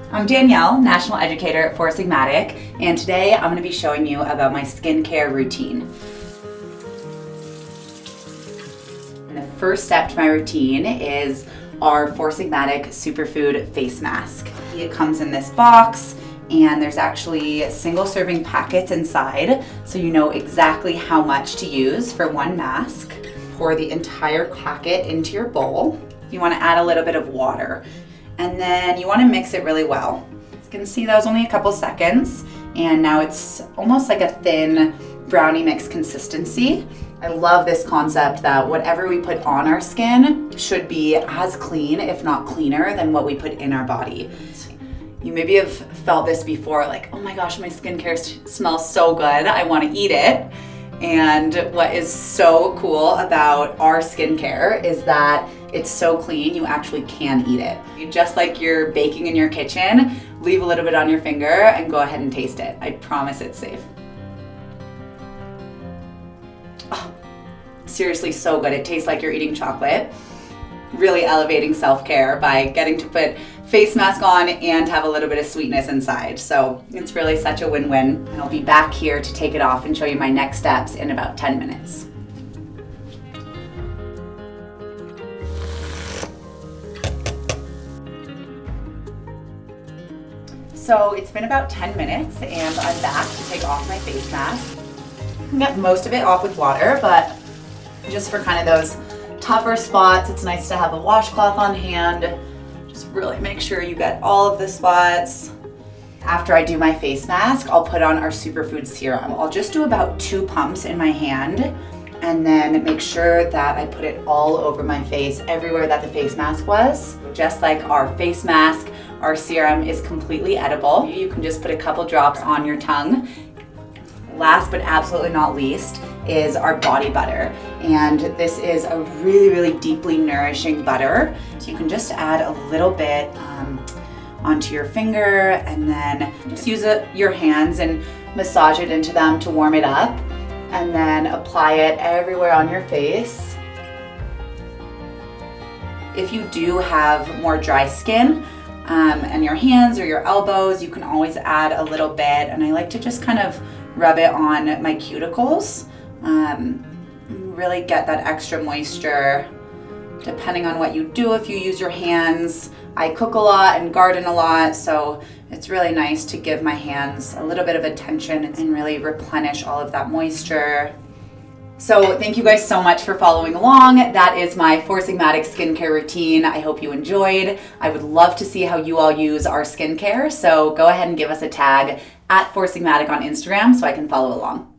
I'm Danielle, National Educator at Four Sigmatic, and today I'm going to be showing you about my skincare routine. And the first step to my routine is our Four Sigmatic Superfood face mask. It comes in this box, and there's actually single serving packets inside, so you know exactly how much to use for one mask. Pour the entire packet into your bowl. You want to add a little bit of water, and then you want to mix it really well. You can see that was only a couple seconds, and now it's almost like a thin brownie mix consistency. I love this concept that whatever we put on our skin should be as clean, if not cleaner, than what we put in our body. You maybe have felt this before, like, oh my gosh, my skincare smells so good, I want to eat it. And what is so cool about our skincare is that it's so clean, you actually can eat it. Just like you're baking in your kitchen, leave a little bit on your finger and go ahead and taste it. I promise it's safe. Oh, seriously, so good. It tastes like you're eating chocolate. Really elevating self-care by getting to put face mask on and have a little bit of sweetness inside. So it's really such a win-win. And I'll be back here to take it off and show you my next steps in about 10 minutes. So it's been about 10 minutes and I'm back to take off my face mask. Get most of it off with water, but just for kind of those tougher spots, it's nice to have a washcloth on hand. Just really make sure you get all of the spots. After I do my face mask, I'll put on our Superfood Serum. I'll just do about 2 pumps in my hand and then make sure that I put it all over my face, everywhere that the face mask was. Just like our face mask, our serum is completely edible. You can just put a couple drops on your tongue. Last but absolutely not least is our body butter. And this is a really, really deeply nourishing butter. So you can just add a little bit onto your finger and then just use your hands and massage it into them to warm it up. And then apply it everywhere on your face. If you do have more dry skin and your hands or your elbows, you can always add a little bit. And I like to just kind of rub it on my cuticles. Really get that extra moisture. Depending on what you do, if you use your hands, I cook a lot and garden a lot, so it's really nice to give my hands a little bit of attention and really replenish all of that moisture. So thank you guys so much for following along. That is my Four Sigmatic skincare routine. I hope you enjoyed. I would love to see how you all use our skincare, so go ahead and give us a tag at Four Sigmatic on Instagram so I can follow along.